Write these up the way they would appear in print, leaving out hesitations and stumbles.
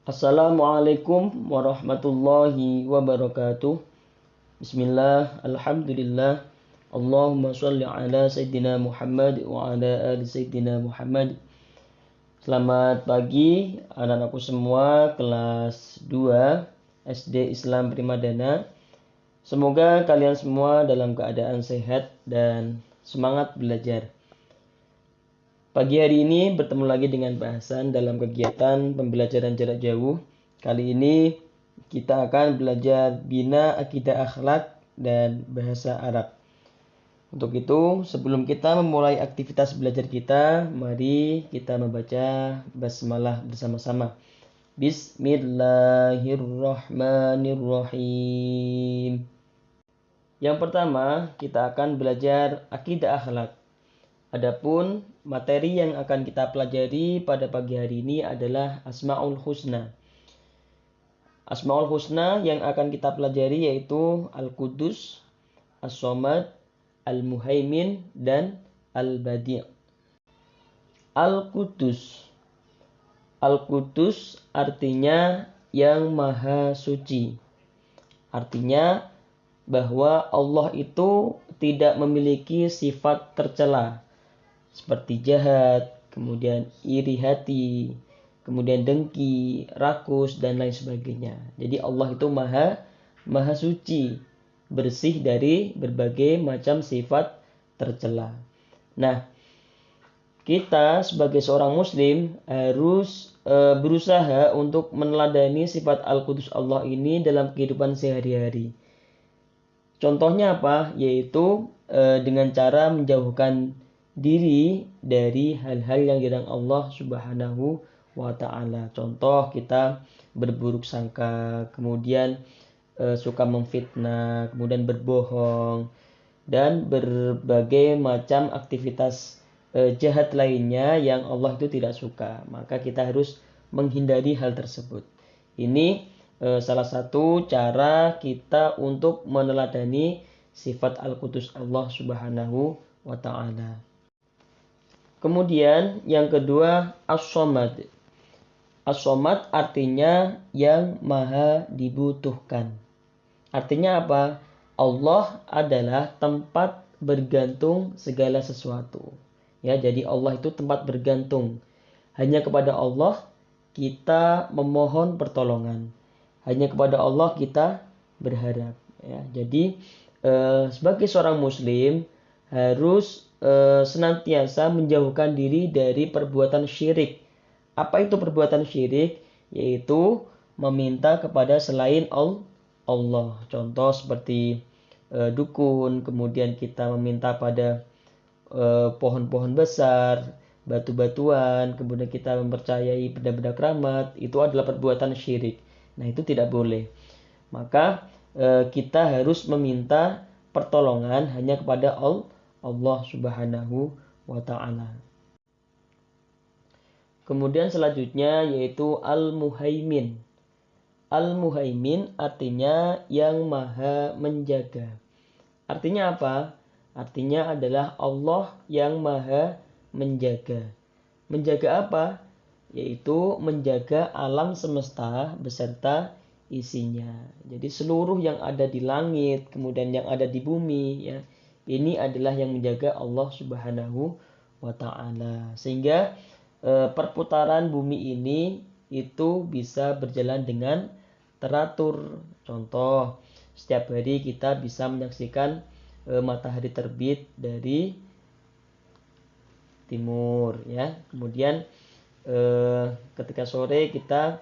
Assalamualaikum warahmatullahi wabarakatuh. Bismillah, alhamdulillah. Allahumma sholli ala Sayyidina Muhammad wa ala ali Sayyidina Muhammad. Selamat pagi anak-anakku semua kelas 2 SD Islam Primadana. Semoga kalian semua dalam keadaan sehat dan semangat belajar. Pagi hari ini bertemu lagi dengan bahasan dalam kegiatan pembelajaran jarak jauh. Kali ini kita akan belajar bina akidah akhlak dan bahasa Arab. Untuk itu, sebelum kita memulai aktivitas belajar kita, mari kita membaca basmalah bersama-sama. Bismillahirrahmanirrahim. Yang pertama, kita akan belajar akidah akhlak. Adapun materi yang akan kita pelajari pada pagi hari ini adalah Asmaul Husna. Asmaul Husna yang akan kita pelajari yaitu Al-Qudus, As-Somad, Al-Muhaimin, dan Al-Badi'. Al-Qudus. Al-Qudus artinya yang maha suci. Artinya bahwa Allah itu tidak memiliki sifat tercela seperti jahat, kemudian iri hati, kemudian dengki, rakus, dan lain sebagainya. Jadi Allah itu maha suci, bersih dari berbagai macam sifat tercela. Nah, kita sebagai seorang muslim harus berusaha untuk meneladani sifat Al-Qudus Allah ini dalam kehidupan sehari-hari. Contohnya apa? Yaitu dengan cara menjauhkan diri dari hal-hal yang dilarang Allah Subhanahu wa ta'ala. Contoh, kita berburuk sangka, kemudian suka memfitnah, kemudian berbohong, dan berbagai macam aktivitas jahat lainnya yang Allah itu tidak suka. Maka kita harus menghindari hal tersebut. Ini salah satu cara kita untuk meneladani sifat Al-Qudus Allah Subhanahu wa ta'ala. Kemudian yang kedua, As-Somad. As-Somad artinya yang maha dibutuhkan. Artinya apa? Allah adalah tempat bergantung segala sesuatu. Ya, jadi Allah itu tempat bergantung. Hanya kepada Allah kita memohon pertolongan. Hanya kepada Allah kita berharap. Ya, jadi sebagai seorang muslim harus senantiasa menjauhkan diri dari perbuatan syirik. Apa itu perbuatan syirik? Yaitu meminta kepada selain Allah. Contoh seperti dukun, kemudian kita meminta pada pohon-pohon besar, batu-batuan, kemudian kita mempercayai benda-benda keramat, itu adalah perbuatan syirik. Nah, itu tidak boleh. Maka kita harus meminta pertolongan hanya kepada Allah Subhanahu wa ta'ala. Kemudian selanjutnya yaitu Al-Muhaimin. Al-Muhaimin artinya yang maha menjaga. Artinya apa? Artinya adalah Allah yang maha menjaga. Menjaga apa? Yaitu menjaga alam semesta beserta isinya. Jadi seluruh yang ada di langit, kemudian yang ada di bumi, ya, ini adalah yang menjaga Allah Subhanahu wa ta'ala. Sehingga perputaran bumi ini itu bisa berjalan dengan teratur. Contoh, setiap hari kita bisa menyaksikan matahari terbit dari timur, ya. Kemudian ketika sore kita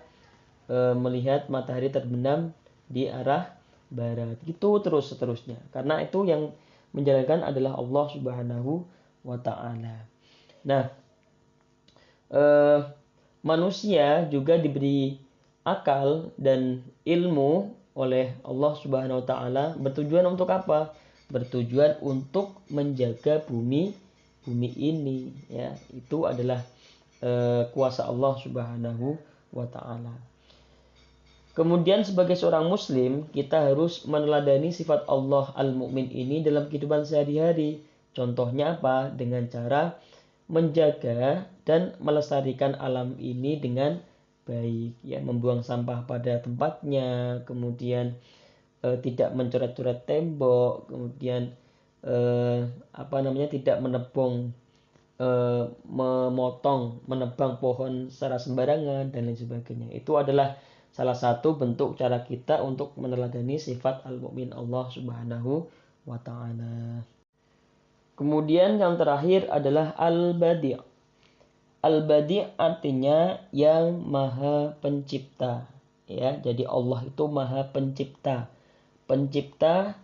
melihat matahari terbenam di arah barat. Gitu terus seterusnya. Karena itu yang menjalankan adalah Allah Subhanahu wa ta'ala. Nah, manusia juga diberi akal dan ilmu oleh Allah Subhanahu wa ta'ala. Bertujuan untuk apa? Bertujuan untuk menjaga bumi ini, ya. Itu adalah kuasa Allah Subhanahu wa ta'ala. Kemudian sebagai seorang muslim, kita harus meneladani sifat Allah Al-Mu'min ini dalam kehidupan sehari-hari. Contohnya apa? Dengan cara menjaga dan melestarikan alam ini dengan baik, ya, membuang sampah pada tempatnya, kemudian tidak mencoret-coret tembok, kemudian tidak menebang pohon secara sembarangan dan lain sebagainya. Itu adalah salah satu bentuk cara kita untuk meneladani sifat al-mu'min Allah Subhanahu wa ta'ala. Kemudian yang terakhir adalah al-badi'. Al-badi' artinya yang maha pencipta. Ya, jadi Allah itu maha pencipta. Pencipta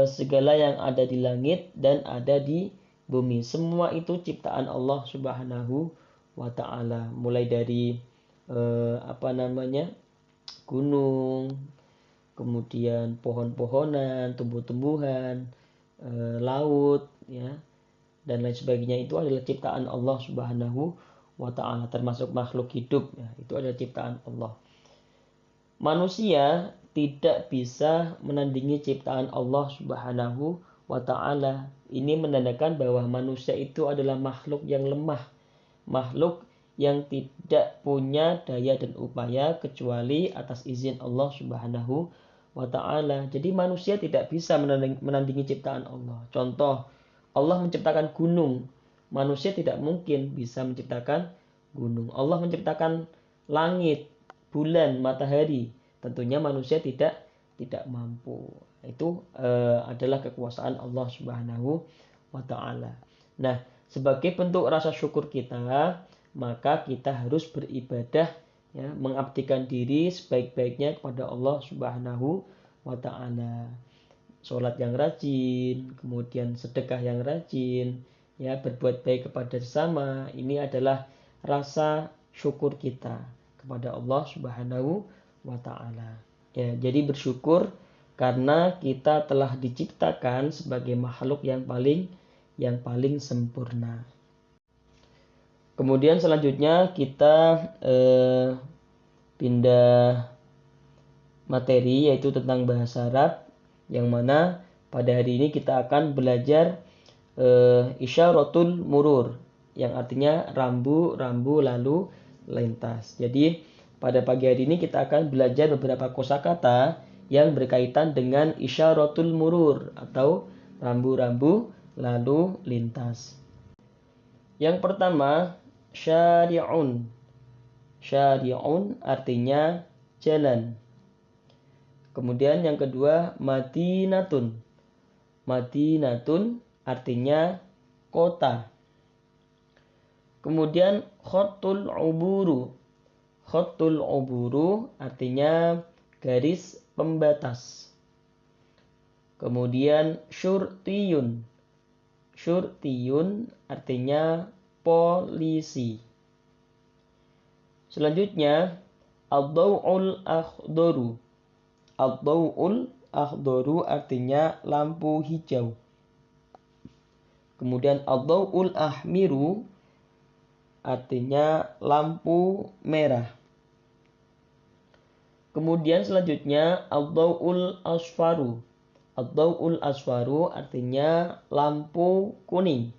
segala yang ada di langit dan ada di bumi. Semua itu ciptaan Allah Subhanahu wa ta'ala. Mulai dari gunung, kemudian pohon-pohonan, tumbuh-tumbuhan, laut, ya, dan lain sebagainya. Itu adalah ciptaan Allah Subhanahu wa ta'ala, termasuk makhluk hidup, ya, itu adalah ciptaan Allah. Manusia tidak bisa menandingi ciptaan Allah Subhanahu wa ta'ala. Ini menandakan bahwa manusia itu adalah makhluk yang lemah, makhluk yang tidak punya daya dan upaya kecuali atas izin Allah Subhanahu wa ta'ala. Jadi manusia tidak bisa menandingi ciptaan Allah. Contoh, Allah menciptakan gunung, manusia tidak mungkin bisa menciptakan gunung. Allah menciptakan langit, bulan, matahari, tentunya manusia tidak mampu. Itu adalah kekuasaan Allah Subhanahu wa ta'ala. Nah, sebagai bentuk rasa syukur kita, maka kita harus beribadah, ya, mengabdikan diri sebaik-baiknya kepada Allah Subhanahu wa ta'ala. Sholat yang rajin, kemudian sedekah yang rajin, ya, berbuat baik kepada sesama. Ini adalah rasa syukur kita kepada Allah Subhanahu wa ta'ala. Ya, jadi bersyukur karena kita telah diciptakan sebagai makhluk yang paling sempurna. Kemudian selanjutnya kita pindah materi, yaitu tentang bahasa Arab, yang mana pada hari ini kita akan belajar isyaratul murur, yang artinya rambu-rambu lalu lintas. Jadi pada pagi hari ini kita akan belajar beberapa kosakata yang berkaitan dengan isyaratul murur atau rambu-rambu lalu lintas. Yang pertama, syari'un. Syari'un artinya jalan. Kemudian yang kedua, madinatun. Madinatun artinya kota. Kemudian khatul uburu. Khatul uburu artinya garis pembatas. Kemudian syurtiyun. Syurtiyun artinya polisi. Selanjutnya, ad-daw'ul akhdaru. Ad-daw'ul akhdaru artinya lampu hijau. Kemudian ad-daw'ul ahmiru artinya lampu merah. Kemudian selanjutnya ad-daw'ul asfaru. Ad-daw'ul asfaru artinya lampu kuning.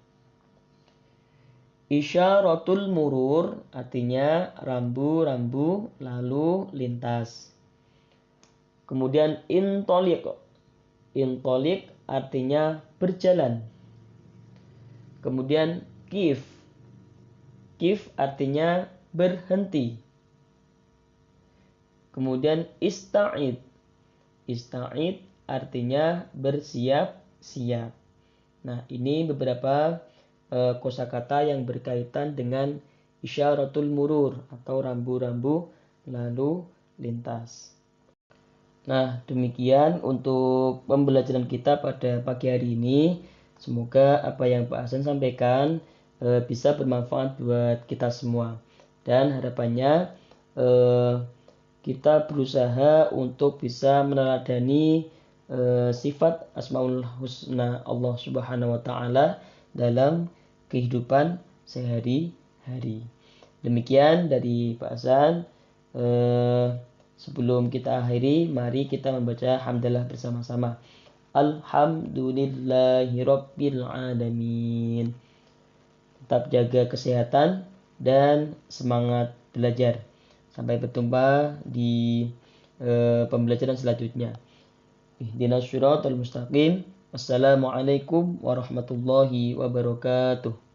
Isyaratul murur artinya rambu-rambu lalu lintas. Kemudian intoliq. Intoliq artinya berjalan. Kemudian kif. Kif artinya berhenti. Kemudian ista'id. Ista'id artinya bersiap-siap. Nah, ini beberapa kosakata yang berkaitan dengan isyaratul murur atau rambu-rambu lalu lintas. Nah, demikian untuk pembelajaran kita pada pagi hari ini. Semoga apa yang Pak Hasan sampaikan bisa bermanfaat buat kita semua. Dan harapannya kita berusaha untuk bisa meneladani sifat Asmaul Husna Allah Subhanahu wa ta'ala dalam kehidupan sehari-hari. Demikian dari Pak Hasan. Sebelum kita akhiri, mari kita membaca hamdalah bersama-sama. Alhamdulillahirabbil alamin. Tetap jaga kesehatan dan semangat belajar. Sampai berjumpa di pembelajaran selanjutnya. Ihdinas siratal mustaqim. Assalamualaikum warahmatullahi wabarakatuh.